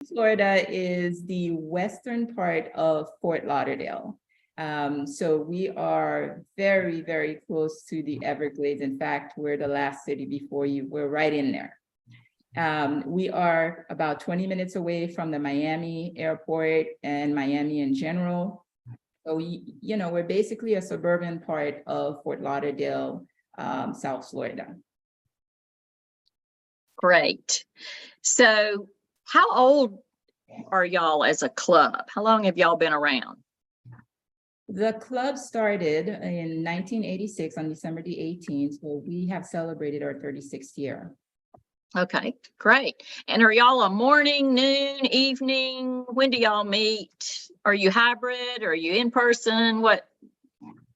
Florida is the western part of Fort Lauderdale. So we are very, very close to the Everglades. In fact, we're the last city before you. We're right in there. We are about 20 minutes away from the Miami airport and Miami in general. So, we're basically a suburban part of Fort Lauderdale, South Florida. Great. So how old are y'all as a club? How long have y'all been around? The club started in 1986 on December the 18th. So we have celebrated our 36th year. Okay, great. And are y'all a morning, noon, evening? When do y'all meet? Are you hybrid? Are you in person? What?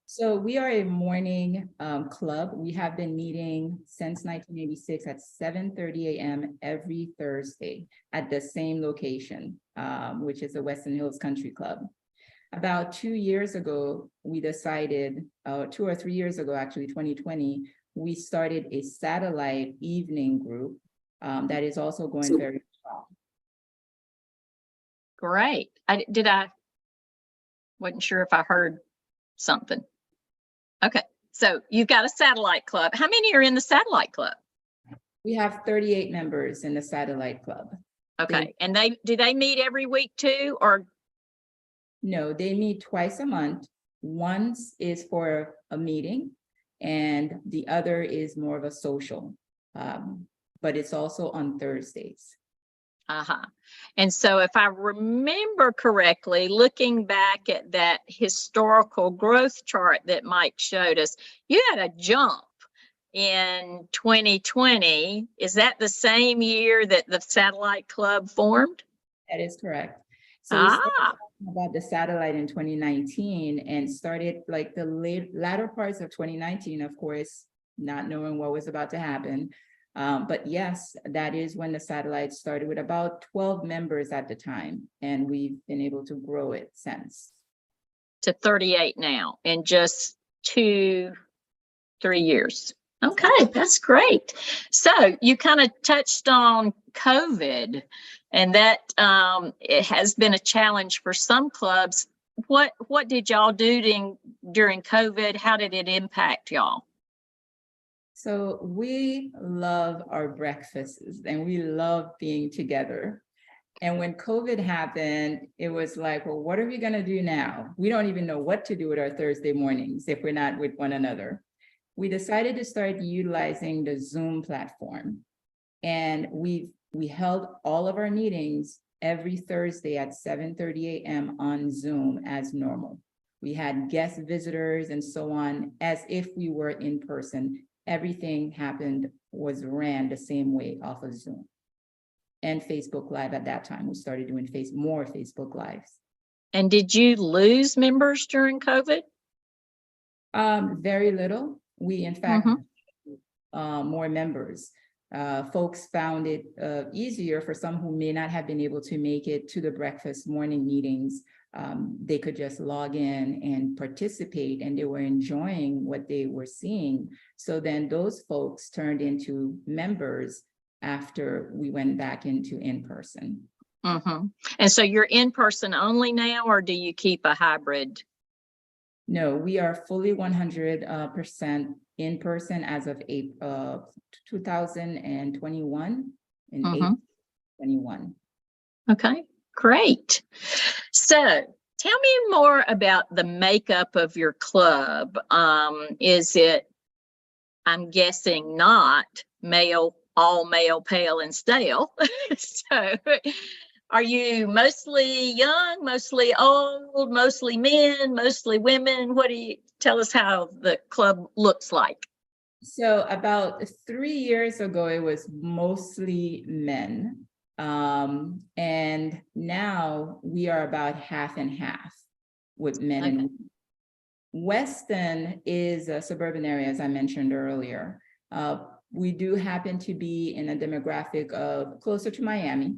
So we are a morning club. We have been meeting since 1986 at 7:30 a.m. every Thursday at the same location, which is the Weston Hills Country Club. About 2 years ago, we decided, 2 or 3 years ago, actually, 2020, we started a satellite evening group that is also going very strong. Great. Wasn't sure if I heard something. Okay, so you've got a satellite club. How many are in the satellite club? We have 38 members in the satellite club. Okay, and do they meet every week too, or? No, they meet twice a month. Once is for a meeting, and the other is more of a social, but it's also on Thursdays. And so if I remember correctly, looking back at that historical growth chart that Mike showed us, you had a jump in 2020. Is that the same year that the satellite club formed? That is correct. So we started about the satellite in 2019 and started like the latter parts of 2019, of course, not knowing what was about to happen. But yes, that is when the satellite started with about 12 members at the time, and we've been able to grow it since. To 38 now in just 2-3 years. Okay, that's great. So you kind of touched on COVID, and that it has been a challenge for some clubs. What did y'all do during COVID? How did it impact y'all? So we love our breakfasts and we love being together. And when COVID happened, it was like, well, what are we going to do now? We don't even know what to do with our Thursday mornings if we're not with one another. We decided to start utilizing the Zoom platform. And we held all of our meetings every Thursday at 7:30 a.m. on Zoom as normal. We had guest visitors and so on, as if we were in person. Everything ran the same way off of Zoom and Facebook Live. At that time, we started doing more Facebook Lives. And did you lose members during COVID? Very little. We, in fact, more members. Folks found it easier for some who may not have been able to make it to the breakfast morning meetings. They could just log in and participate, and they were enjoying what they were seeing. So then those folks turned into members after we went back into in-person. And so you're in-person only now, or do you keep a hybrid? No, we are fully 100% in person as of April 2021 in April 21. Okay, great. So tell me more about the makeup of your club. Is it, I'm guessing, not all male, pale, and stale? So are you mostly young, mostly old, mostly men, mostly women? What do you tell us how the club looks like? So about 3 years ago, it was mostly men. And now we are about half and half with men and women. Weston is a suburban area, as I mentioned earlier. We do happen to be in a demographic of closer to Miami.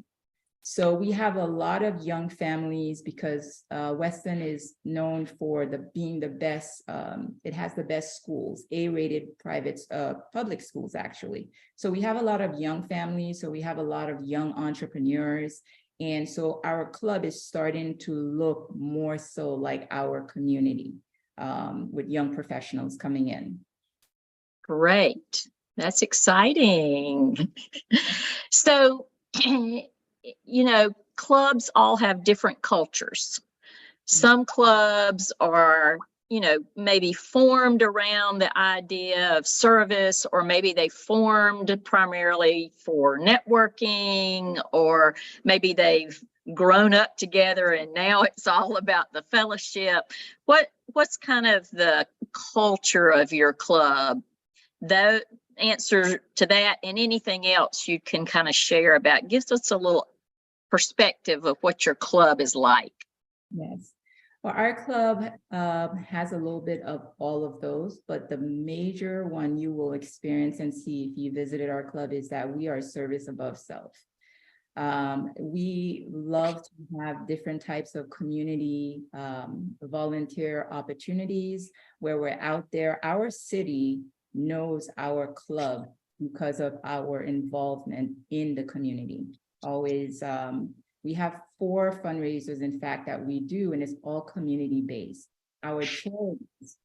So we have a lot of young families because Weston is known for being the best. It has the best schools, A-rated private public schools, actually. So we have a lot of young families. So we have a lot of young entrepreneurs, And so our club is starting to look more so like our community, with young professionals coming in. Great. That's exciting. So, clubs all have different cultures. Some clubs are, maybe formed around the idea of service, or maybe they formed primarily for networking, or maybe they've grown up together and now it's all about the fellowship. What's kind of the culture of your club? The answer to that and anything else you can kind of share about gives us a little perspective of what your club is like. Yes. Well, our club has a little bit of all of those, but the major one you will experience and see if you visited our club is that we are service above self. We love to have different types of community volunteer opportunities where we're out there. Our city knows our club because of our involvement in the community. Always, we have 4 fundraisers, in fact, that we do, and it's all community-based. Our charities,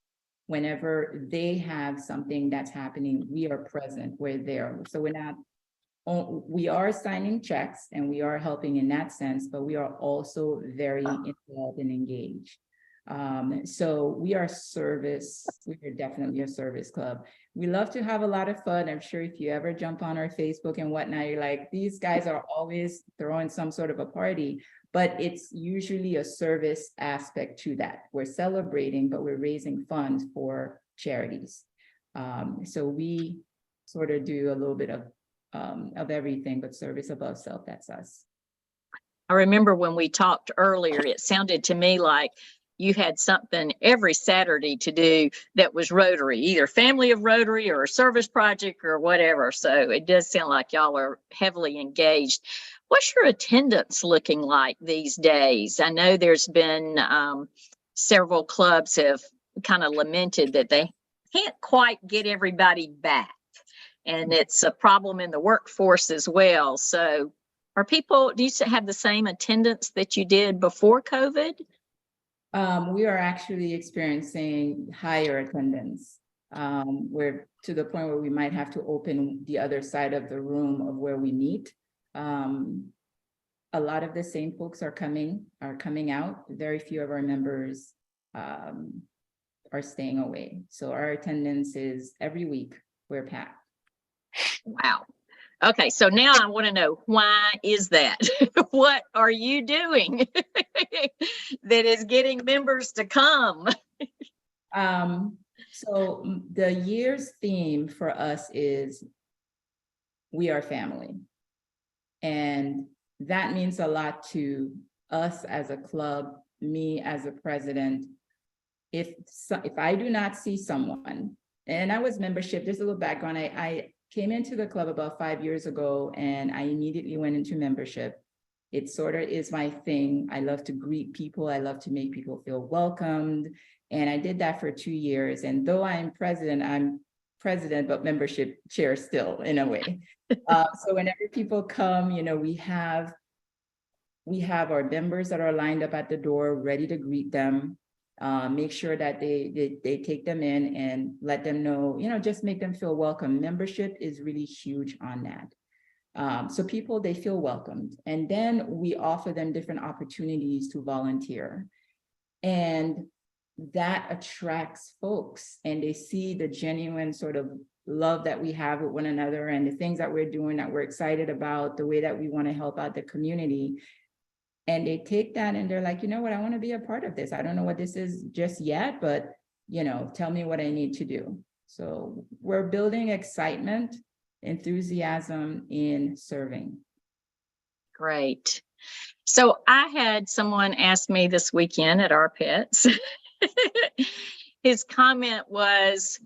whenever they have something that's happening, we are present, we're there. So we are signing checks and we are helping in that sense, but we are also very involved and engaged. So we are definitely a service club. We love to have a lot of fun. I'm sure if you ever jump on our Facebook and whatnot, you're like, these guys are always throwing some sort of a party, but it's usually a service aspect to that. We're celebrating, but we're raising funds for charities. So we sort of do a little bit of everything, but service above self, that's us. I remember when we talked earlier, it sounded to me like you had something every Saturday to do that was Rotary, either family of Rotary or a service project or whatever. So it does sound like y'all are heavily engaged. What's your attendance looking like these days? I know there's been several clubs have kind of lamented that they can't quite get everybody back. And it's a problem in the workforce as well. So do you have the same attendance that you did before COVID? We are actually experiencing higher attendance. We're to the point where we might have to open the other side of the room of where we meet. A lot of the same folks are coming out. Very few of our members are staying away. So our attendance is every week we're packed. Wow. Okay, so now I want to know, why is that? What are you doing that is getting members to come? So the year's theme for us is we are family. And that means a lot to us as a club, me as a president. If I do not see someone, and I was membership, just a little background, I came into the club about 5 years ago and I immediately went into membership. It sort of is my thing. I love to greet people. I love to make people feel welcomed. And I did that for 2 years. And though I'm president, but membership chair still in a way. So whenever people come, we have our members that are lined up at the door, ready to greet them. Make sure that they take them in and let them know, just make them feel welcome. Membership is really huge on that. So people, they feel welcomed. And then we offer them different opportunities to volunteer. And that attracts folks, and they see the genuine sort of love that we have with one another and the things that we're doing that we're excited about, the way that we want to help out the community. And they take that and they're like, you know what, I want to be a part of this. I don't know what this is just yet, but, tell me what I need to do. So we're building excitement, enthusiasm in serving. Great. So I had someone ask me this weekend at our pets. His comment was,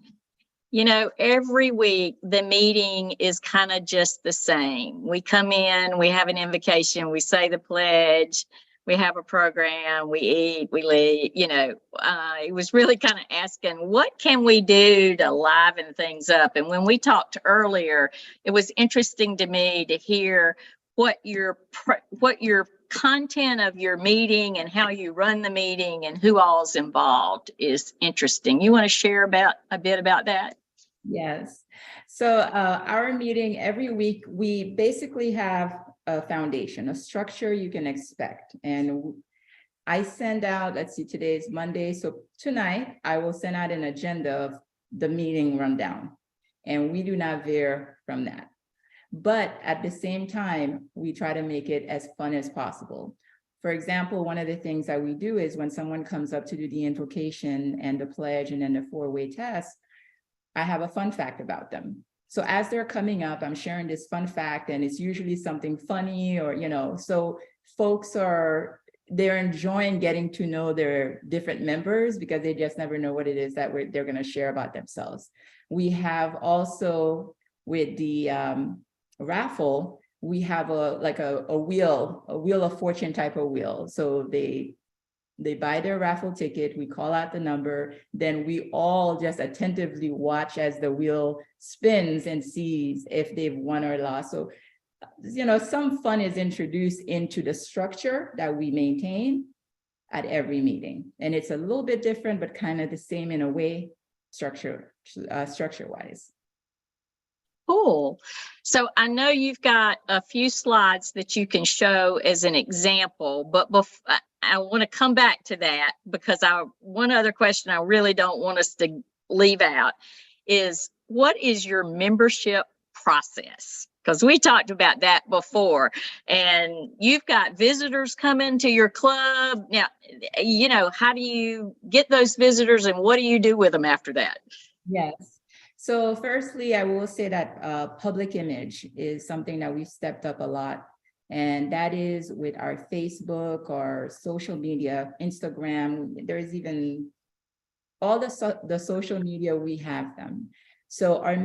every week the meeting is kind of just the same. We come in, we have an invocation, we say the pledge, we have a program, we eat, we leave, it was really kind of asking, what can we do to liven things up? And when we talked earlier, it was interesting to me to hear what your content of your meeting and how you run the meeting and who all's involved is interesting. You want to share a bit about that? Yes. So our meeting every week, we basically have a foundation, a structure you can expect. And I send out, let's see, today is Monday. So tonight I will send out an agenda of the meeting rundown. And we do not veer from that. But at the same time, we try to make it as fun as possible. For example, one of the things that we do is when someone comes up to do the invocation and the pledge and then the 4-way test, I have a fun fact about them. So as they're coming up, I'm sharing this fun fact, and it's usually something funny or, so folks they're enjoying getting to know their different members because they just never know what it is that they're going to share about themselves. We have also with the raffle, we have a wheel of fortune type of wheel. So they buy their raffle ticket, we call out the number, then we all just attentively watch as the wheel spins and sees if they've won or lost. So, some fun is introduced into the structure that we maintain at every meeting. And it's a little bit different, but kind of the same in a way, structure-wise. Cool. So I know you've got a few slides that you can show as an example, but I want to come back to that because one other question I really don't want us to leave out is, what is your membership process? Because we talked about that before, and you've got visitors coming to your club. Now, how do you get those visitors and what do you do with them after that? Yes. So firstly, I will say that public image is something that we've stepped up a lot. And that is with our Facebook or social media, Instagram. There's even all the social media, we have them. So our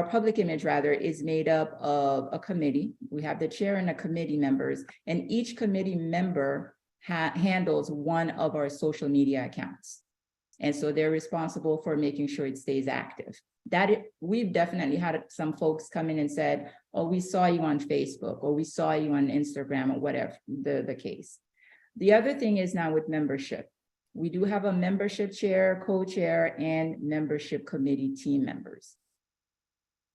public image is made up of a committee. We have the chair and the committee members, and each committee member handles one of our social media accounts. And so they're responsible for making sure it stays active. We've definitely had some folks come in and said, oh, we saw you on Facebook, or we saw you on Instagram, or whatever the case. The other thing is now with membership. We do have a membership chair, co-chair, and membership committee team members.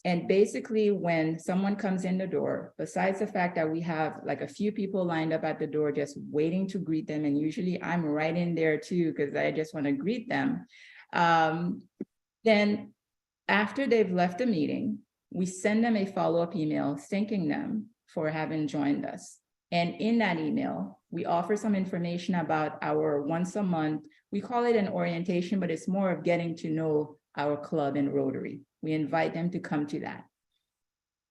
And basically, when someone comes in the door, besides the fact that we have like a few people lined up at the door just waiting to greet them, and usually I'm right in there too because I just want to greet them, then after they've left the meeting, we send them a follow-up email thanking them for having joined us. And in that email, we offer some information about our once a month, we call it an orientation, but it's more of getting to know our club and Rotary. We invite them to come to that.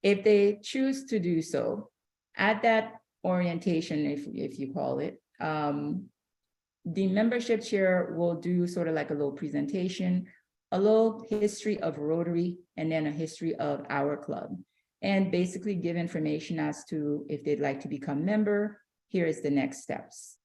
If they choose to do so, at that orientation, if you call it, the membership chair will do sort of like a little presentation, a little history of Rotary, and then a history of our club. And basically give information as to if they'd like to become member, here is the next steps.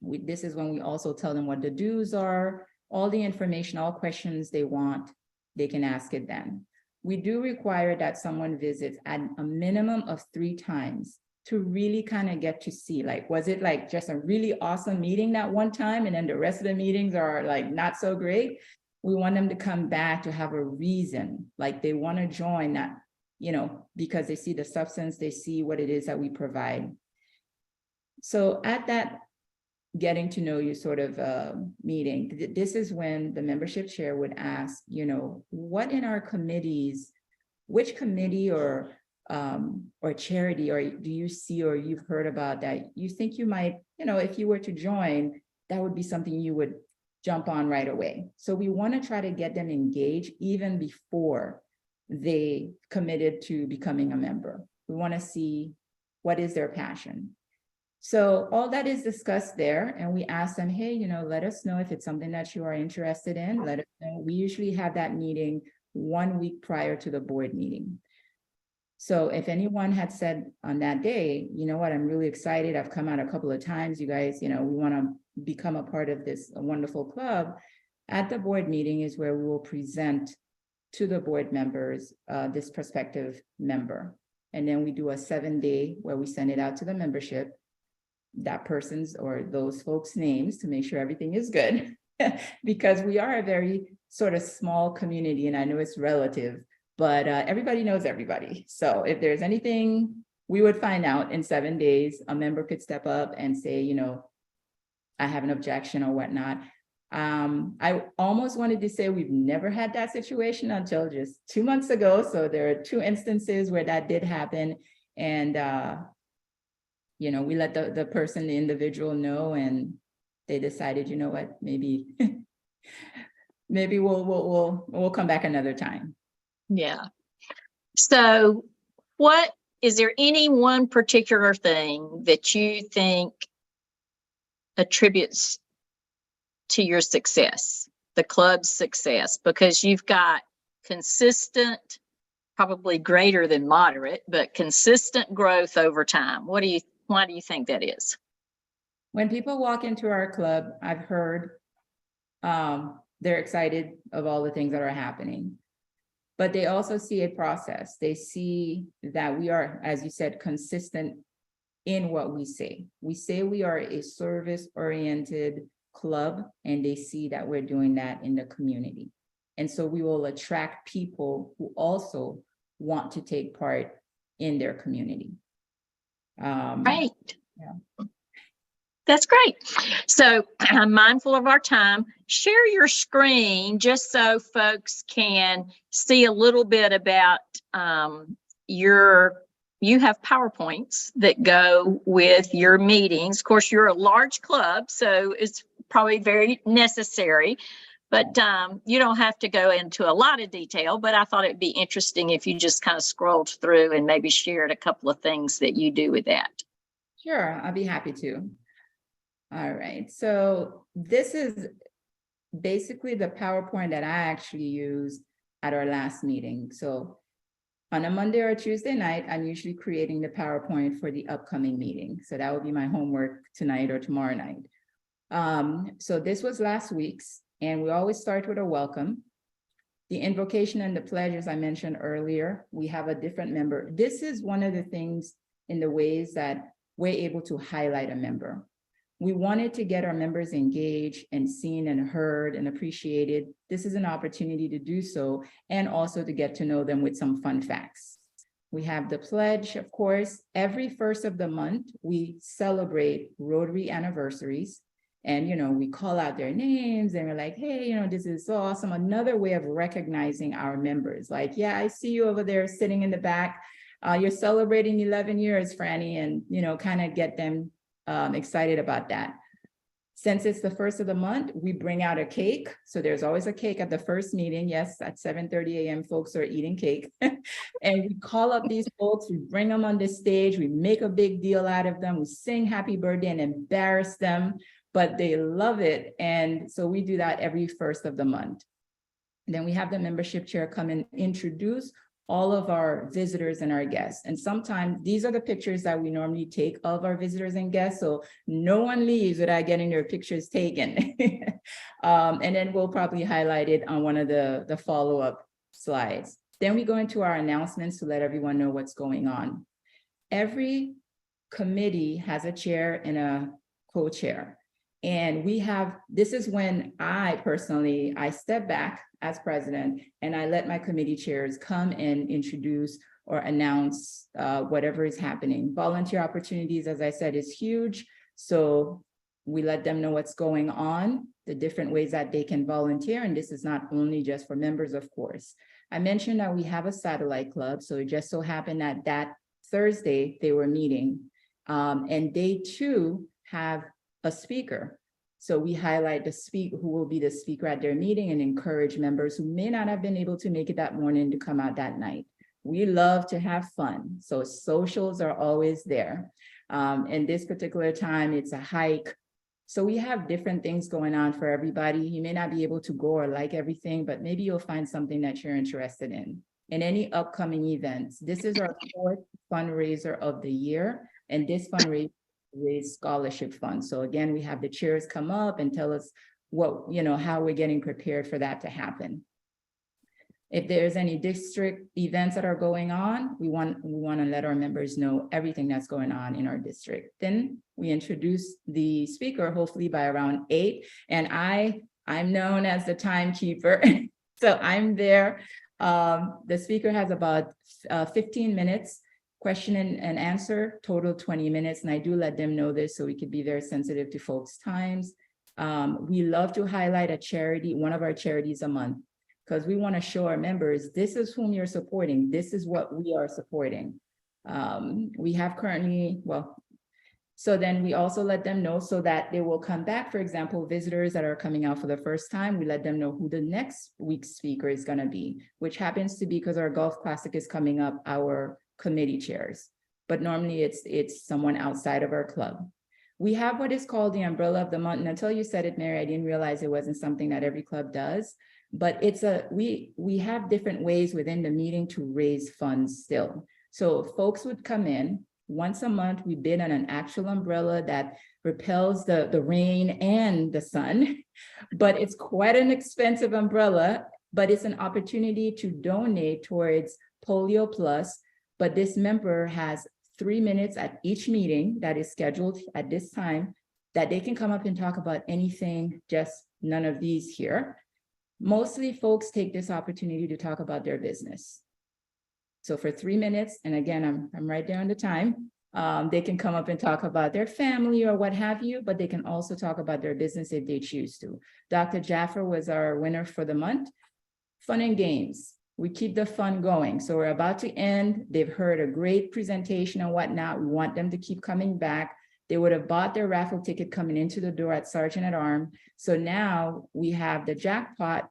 This is when we also tell them what the dues are, all the information, all questions they want, they can ask it then. We do require that someone visits at a minimum of 3 times to really kind of get to see, like, was it like just a really awesome meeting that one time and then the rest of the meetings are like not so great? We want them to come back to have a reason, like they want to join that, because they see the substance, they see what it is that we provide. So at that getting to know you sort of meeting, this is when the membership chair would ask, what in our committees, which committee or charity, or do you see or you've heard about that you think you might, if you were to join, that would be something you would jump on right away. So we want to try to get them engaged even before they committed to becoming a member. We want to see what is their passion. So all that is discussed there, and we ask them, hey, let us know if it's something that you are interested in. Let us know. We usually have that meeting 1 week prior to the board meeting. So if anyone had said on that day, you know what, I'm really excited, I've come out a couple of times, you guys, we want to become a part of this wonderful club, at the board meeting is where we will present to the board members this prospective member. And then we do a 7-day where we send it out to the membership, that person's or those folks' names to make sure everything is good. Because we are a very sort of small community, and I know it's relative, but everybody knows everybody. So if there's anything we would find out in 7 days, a member could step up and say, you know, I have an objection or whatnot. I almost wanted to say we've never had that situation until just 2 months ago. So there are 2 instances where that did happen. And, you know, we let the person, the individual know, and they decided, you know what, maybe, maybe we'll come back another time. Yeah. So what, is there any one particular thing that you think attributes to your success, the club's success? Because you've got consistent, probably greater than moderate, but consistent growth over time. Why do you think that is? When people walk into our club, I've heard they're excited of all the things that are happening, but they also see a process. They see that we are, as you said, consistent in what we say. We say we are a service-oriented club, and they see that we're doing that in the community. And so we will attract people who also want to take part in their community. Right. Yeah. That's great. So I'm mindful of our time. Share your screen just so folks can see a little bit about you have PowerPoints that go with your meetings. Of course, you're a large club, so it's probably very necessary, but you don't have to go into a lot of detail, but I thought it'd be interesting if you just kind of scrolled through and maybe shared a couple of things that you do with that. Sure, I'll be happy to. All right, so this is basically the PowerPoint that I actually used at our last meeting. So on a Monday or Tuesday night, I'm usually creating the PowerPoint for the upcoming meeting. So that will be my homework tonight or tomorrow night. So this was last week's, and we always start with a welcome. The invocation and the pledge, as I mentioned earlier, we have a different member. This is one of the things in the ways that we're able to highlight a member. We wanted to get our members engaged and seen and heard and appreciated. This is an opportunity to do so, and also to get to know them with some fun facts. We have the pledge, of course. Every first of the month, we celebrate Rotary anniversaries. And, you know, we call out their names and we're like, hey, you know, this is so awesome. Another way of recognizing our members. Like, yeah, I see you over there sitting in the back. You're celebrating 11 years, Franny, and, you know, kind of get them excited about that. Since it's the first of the month, we bring out a cake. So there's always a cake at the first meeting. Yes, at 7:30 a.m. folks are eating cake. And we call up these folks, we bring them on the stage, we make a big deal out of them, we sing happy birthday and embarrass them, but they love it. And so we do that every first of the month. Then we have the membership chair come and introduce all of our visitors and our guests. And sometimes these are the pictures that we normally take of our visitors and guests. So no one leaves without getting their pictures taken. And then we'll probably highlight it on one of the follow-up slides. Then we go into our announcements to let everyone know what's going on. Every committee has a chair and a co-chair. And we have, this is when I step back as president and I let my committee chairs come and introduce or announce whatever is happening. Volunteer opportunities, as I said, is huge. So we let them know what's going on, the different ways that they can volunteer. And this is not only just for members, of course. I mentioned that we have a satellite club. So it just so happened that that Thursday they were meeting and they too have a speaker. So we highlight the speaker who will be the speaker at their meeting and encourage members who may not have been able to make it that morning to come out that night. We love to have fun. So socials are always there. And this particular time, it's a hike. So we have different things going on for everybody. You may not be able to go or like everything, but maybe you'll find something that you're interested in. And any upcoming events. This is our 4th fundraiser of the year. And this fundraiser raise scholarship funds. So again, we have the chairs come up and tell us what, you know, how we're getting prepared for that to happen. If there's any district events that are going on, we want to let our members know everything that's going on in our district. Then we introduce the speaker, hopefully by around 8. And I'm known as the timekeeper. So I'm there. The speaker has about 15 minutes, question and answer, total 20 minutes. And I do let them know this so we could be very sensitive to folks' times. We love to highlight a charity, one of our charities a month, because we want to show our members, this is whom you're supporting. This is what we are supporting. We have currently, so then we also let them know so that they will come back. For example, visitors that are coming out for the first time, we let them know who the next week's speaker is going to be, which happens to be, because our Golf Classic is coming up, our committee chairs. But normally it's someone outside of our club. We have what is called the umbrella of the month. And until you said it, Mary, I didn't realize it wasn't something that every club does. But it's we have different ways within the meeting to raise funds still. So folks would come in. Once a month, we bid on an actual umbrella that repels the rain and the sun, but it's quite an expensive umbrella, but it's an opportunity to donate towards Polio Plus. But this member has 3 minutes at each meeting that is scheduled at this time that they can come up and talk about anything, just none of these here. Mostly folks take this opportunity to talk about their business. So for 3 minutes, and again, I'm right there on the time, they can come up and talk about their family or what have you, but they can also talk about their business if they choose to. Dr. Jaffer was our winner for the month. Fun and games. We keep the fun going. So we're about to end. They've heard a great presentation and whatnot. We want them to keep coming back. They would have bought their raffle ticket coming into the door at Sergeant at Arms. So now we have the jackpot.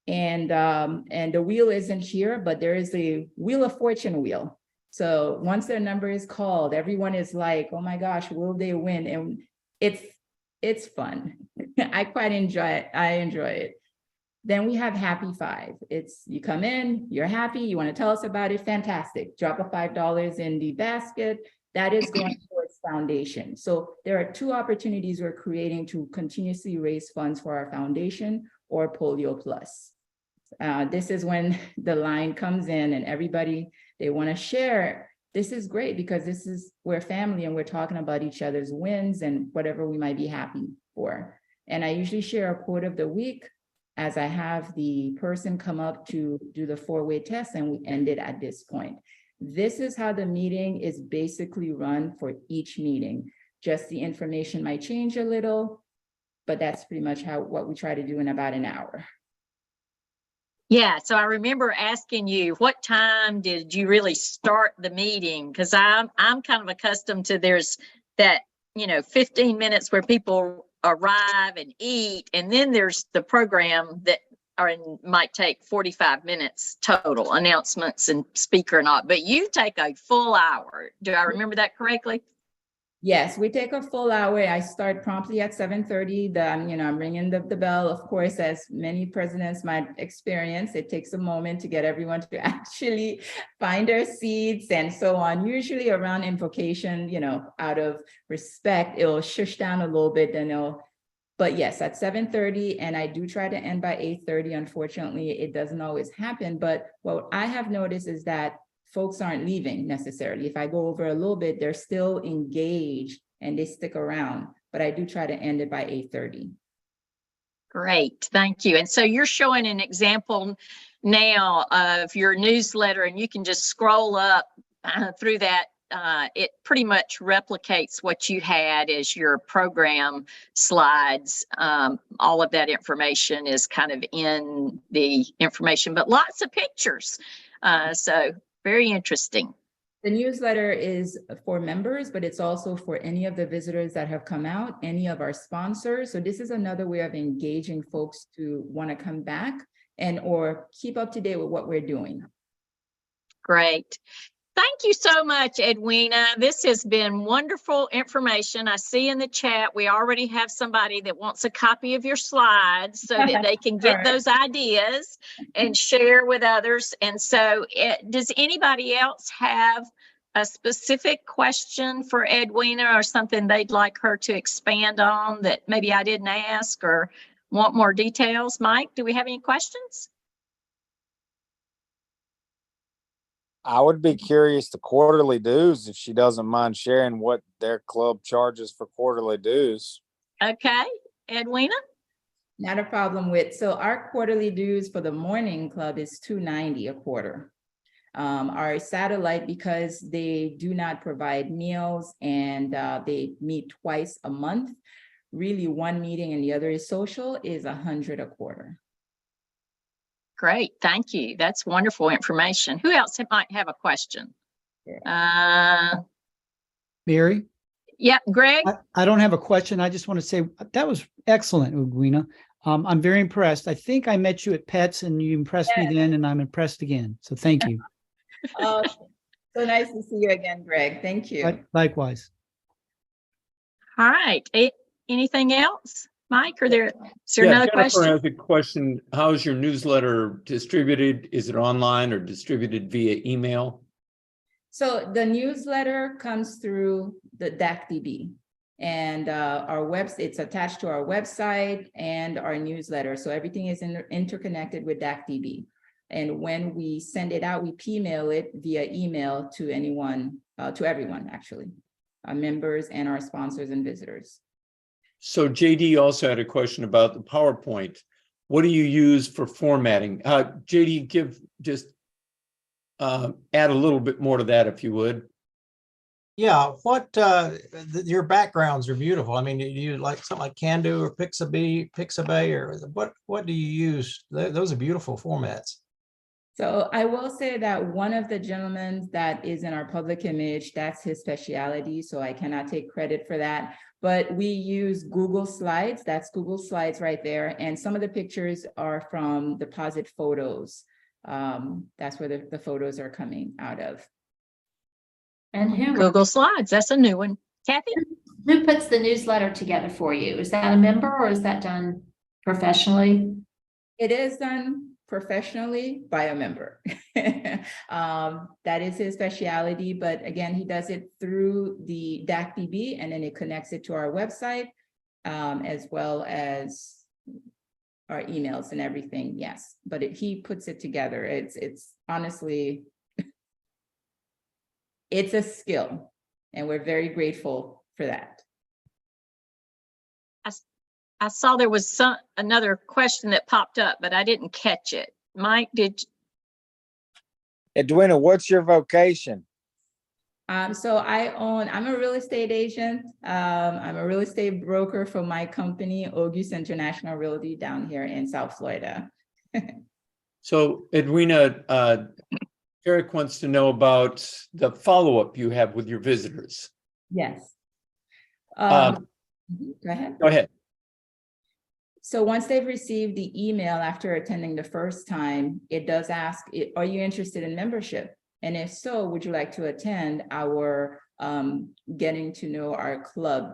And the wheel isn't here, but there is the Wheel of Fortune wheel. So once their number is called, everyone is like, oh my gosh, will they win? And it's fun. I quite enjoy it. I enjoy it. Then we have Happy Five. It's you come in, you're happy, you want to tell us about it, fantastic. Drop a $5 in the basket. That is going towards foundation. So there are 2 opportunities we're creating to continuously raise funds for our foundation or Polio Plus. This is when the line comes in and everybody, they want to share. This is great because we're family and we're talking about each other's wins and whatever we might be happy for. And I usually share a quote of the week as I have the person come up to do the 4-way test, and we end it at this point. This is how the meeting is basically run for each meeting. Just the information might change a little, but that's pretty much what we try to do in about an hour. Yeah, so I remember asking you, what time did you really start the meeting? Because I'm kind of accustomed to there's that 15 minutes where people arrive and eat, and then there's the program that might take 45 minutes total, announcements and speaker and all. But you take a full hour. Do I remember that correctly? Yes, we take a full hour. I start promptly at 7:30. I'm ringing the bell. Of course, as many presidents might experience, it takes a moment to get everyone to actually find their seats and so on. Usually around invocation, out of respect, it'll shush down a little bit, but yes, at 7:30, and I do try to end by 8:30. Unfortunately, it doesn't always happen. But what I have noticed is that folks aren't leaving necessarily. If I go over a little bit, they're still engaged and they stick around, but I do try to end it by 8:30. Great, thank you. And so you're showing an example now of your newsletter, and you can just scroll up through that. It pretty much replicates what you had as your program slides. All of that information is kind of in the information, but lots of pictures. So very interesting. The newsletter is for members, but it's also for any of the visitors that have come out, any of our sponsors. So this is another way of engaging folks to want to come back or keep up to date with what we're doing. Great. Thank you so much, Edwina. This has been wonderful information. I see in the chat, we already have somebody that wants a copy of your slides so that they can get those ideas and share with others. And so does anybody else have a specific question for Edwina or something they'd like her to expand on that maybe I didn't ask or want more details? Mike, do we have any questions? I would be curious the quarterly dues, if she doesn't mind sharing what their club charges for quarterly dues. Okay, Edwina? Not a problem with, so our quarterly dues for the morning club is $290 a quarter. Our satellite, because they do not provide meals and they meet twice a month, really one meeting and the other is social, is $100 a quarter. Great, thank you. That's wonderful information. Who else might have a question? Mary? Yeah, Greg? I don't have a question. I just want to say that was excellent, Edwina. I'm very impressed. I think I met you at Pets and you impressed me then, and I'm impressed again. So thank you. Oh, so nice to see you again, Greg. Thank you. Likewise. All right. Anything else, Mike? Is there Yeah, another Jennifer question? has a question. How is your newsletter distributed? Is it online or distributed via email? So the newsletter comes through the DACDB, and it's attached to our website and our newsletter. So everything is interconnected with DACDB. And when we send it out, we email it via email to everyone, actually, our members and our sponsors and visitors. So JD also had a question about the PowerPoint. What do you use for formatting? JD, add a little bit more to that, if you would. Yeah, your backgrounds are beautiful. I mean, do you like something like Candu or Pixabay, or what do you use? Those are beautiful formats. So I will say that one of the gentlemen that is in our public image, that's his specialty, so I cannot take credit for that. But we use Google Slides. That's Google Slides right there. And some of the pictures are from Deposit Photos. That's where the photos are coming out of. And Google Slides, that's a new one. Kathy? who puts the newsletter together for you? Is that a member or is that done professionally? It is done professionally by a member. That is his specialty, but again, he does it through the DACDB, and then it connects it to our website, as well as our emails and everything. Yes, but he puts it together. It's honestly, it's a skill, and we're very grateful for that. I saw there was another question that popped up, but I didn't catch it. Mike, did you? Edwina, what's your vocation? So I'm a real estate agent. I'm a real estate broker for my company, Auguste International Realty, down here in South Florida. So Edwina, Eric wants to know about the follow-up you have with your visitors. Yes. Go Go ahead. ahead. So once they've received the email after attending the first time, it does ask, are you interested in membership? And if so, would you like to attend our getting to know our club?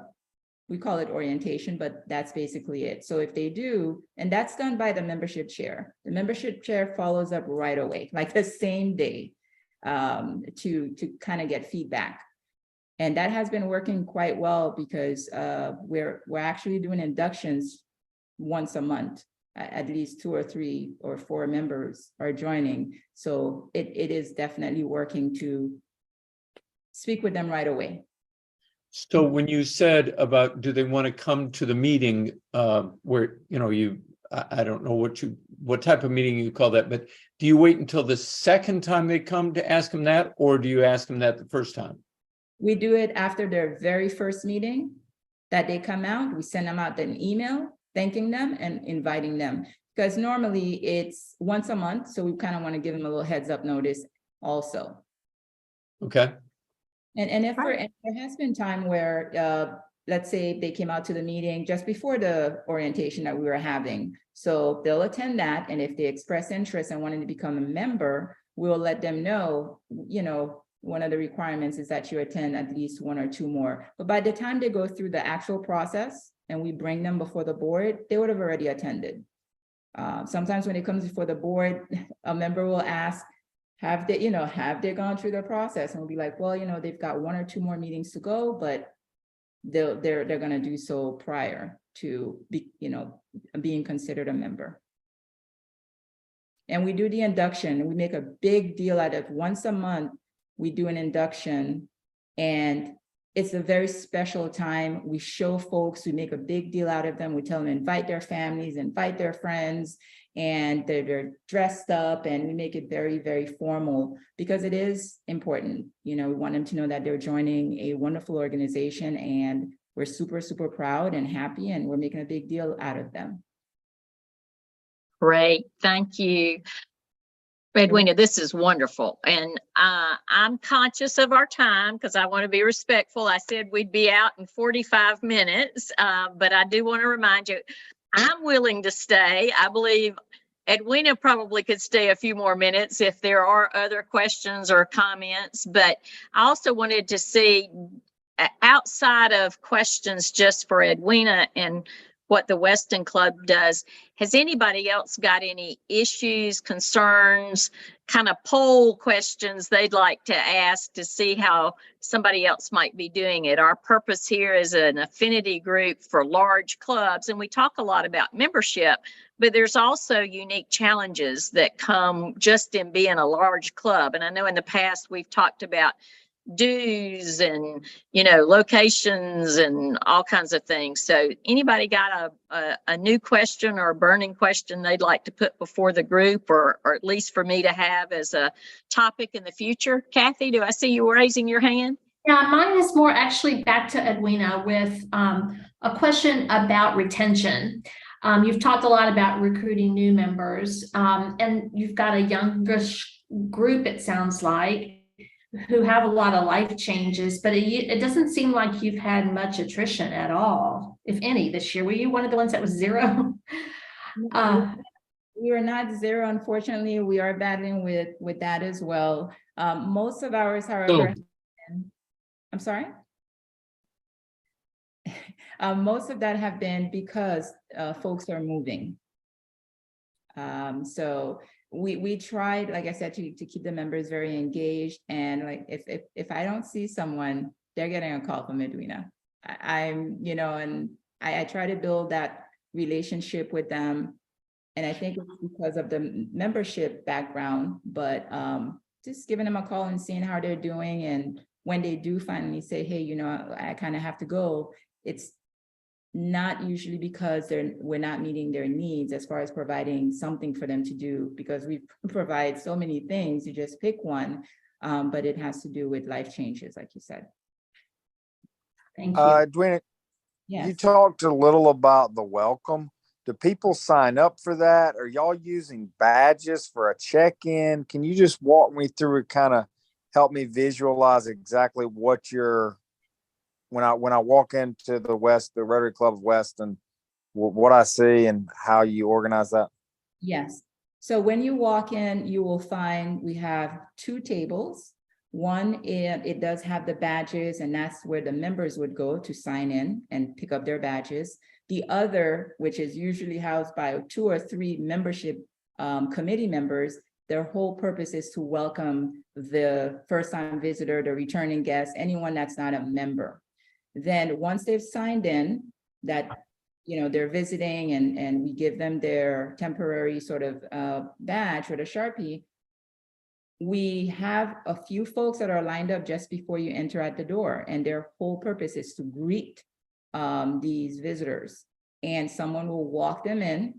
We call it orientation, but that's basically it. So if they do, and that's done by the membership chair. The membership chair follows up right away, like the same day, to kind of get feedback. And that has been working quite well because we're actually doing inductions once a month. At least 2 or 3 or 4 members are joining. So it is definitely working to speak with them right away. So when you said about, do they want to come to the meeting where, I don't know what type of meeting you call that, but do you wait until the second time they come to ask them that, or do you ask them that the first time? We do it after their very first meeting that they come out. We send them out an email thanking them and inviting them, because normally it's once a month. So we kind of want to give them a little heads up notice also. Okay. And there has been time where, let's say they came out to the meeting just before the orientation that we were having. So they'll attend that. And if they express interest and wanting to become a member, we'll let them know, one of the requirements is that you attend at least 1 or 2 more. But by the time they go through the actual process and we bring them before the board, they would have already attended. Sometimes when it comes before the board, a member will ask, have they gone through the process? And we'll be like, well, they've got 1 or 2 more meetings to go, but they're going to do so prior to being considered a member. And we do the induction. We make a big deal out of once a month, we do an induction. And it's a very special time. We show folks, we make a big deal out of them. We tell them invite their families, invite their friends, and they're dressed up, and we make it very, very formal because it is important. You know, we want them to know that they're joining a wonderful organization, and we're super, super proud and happy, and we're making a big deal out of them. Great, thank you. Edwina, this is wonderful. And I'm conscious of our time because I want to be respectful. I said we'd be out in 45 minutes, but I do want to remind you, I'm willing to stay. I believe Edwina probably could stay a few more minutes if there are other questions or comments, but I also wanted to see, outside of questions just for Edwina and what the Weston Club does, has anybody else got any issues, concerns, kind of poll questions they'd like to ask to see how somebody else might be doing it? Our purpose here is an affinity group for large clubs, and we talk a lot about membership, but there's also unique challenges that come just in being a large club. And I know in the past we've talked about dues and, you know, locations and all kinds of things. So anybody got a new question or a burning question they'd like to put before the group, or at least for me to have as a topic in the future? Kathy, do I see you raising your hand? Yeah, mine is more actually back to Edwina with a question about retention. You've talked a lot about recruiting new members, and you've got a youngish group, it sounds like, who have a lot of life changes, but it doesn't seem like you've had much attrition at all, if any, this year. Were you one of the ones that was zero? We are not zero, unfortunately. We are battling with that as well. Most of ours, however, I'm sorry? Most of that have been because folks are moving. So we tried, like I said, to keep the members very engaged. And like, if I don't see someone, they're getting a call from Edwina. I'm, you know, and I try to build that relationship with them. And I think it's because of the membership background, but just giving them a call and seeing how they're doing. And when they do finally say, hey, you know, I kind of have to go, it's not usually because we're not meeting their needs as far as providing something for them to do, because we provide so many things, you just pick one, but it has to do with life changes, like you said. Thank you. Edwina, Yes. you talked a little about the welcome. Do people sign up for that? Are y'all using badges for a check-in? Can you just walk me through it, kind of help me visualize exactly what you're, when I walk into the Rotary Club of Weston, what I see and how you organize that? Yes. So when you walk in, you will find we have two tables. One, it does have the badges, and that's where the members would go to sign in and pick up their badges. The other, which is usually housed by 2 or 3 membership committee members, their whole purpose is to welcome the first-time visitor, the returning guest, anyone that's not a member. Then once they've signed in, that, you know, they're visiting, and we give them their temporary sort of badge with a Sharpie. We have a few folks that are lined up just before you enter at the door, and their whole purpose is to greet these visitors, and someone will walk them in,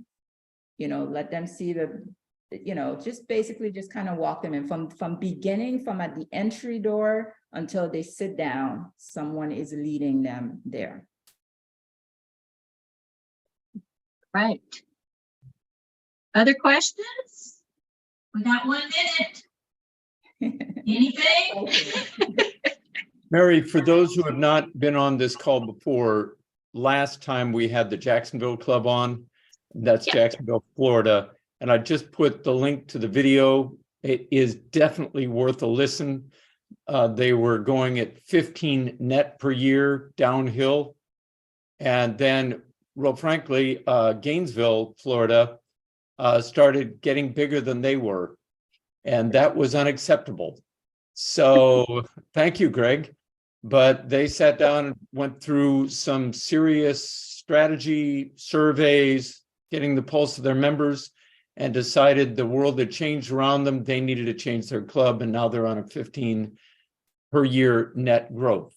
you know, let them see the, you know, just basically just kind of walk them in from beginning, from at the entry door until they sit down. Someone is leading them there. Right. Other questions? We got 1 minute. Anything? Mary, for those who have not been on this call before, last time we had the Jacksonville Club on. That's Jacksonville, Florida. And I just put the link to the video. It is definitely worth a listen. They were going at 15 net per year downhill. And then, real frankly, Gainesville, Florida, started getting bigger than they were. And that was unacceptable. So thank you, Greg. But they sat down and went through some serious strategy surveys, getting the pulse of their members. and decided the world had changed around them. They needed to change their club, and now they're on a 15 per year net growth.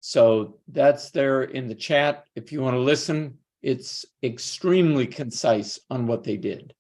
So that's there in the chat. If you want to listen, it's extremely concise on what they did.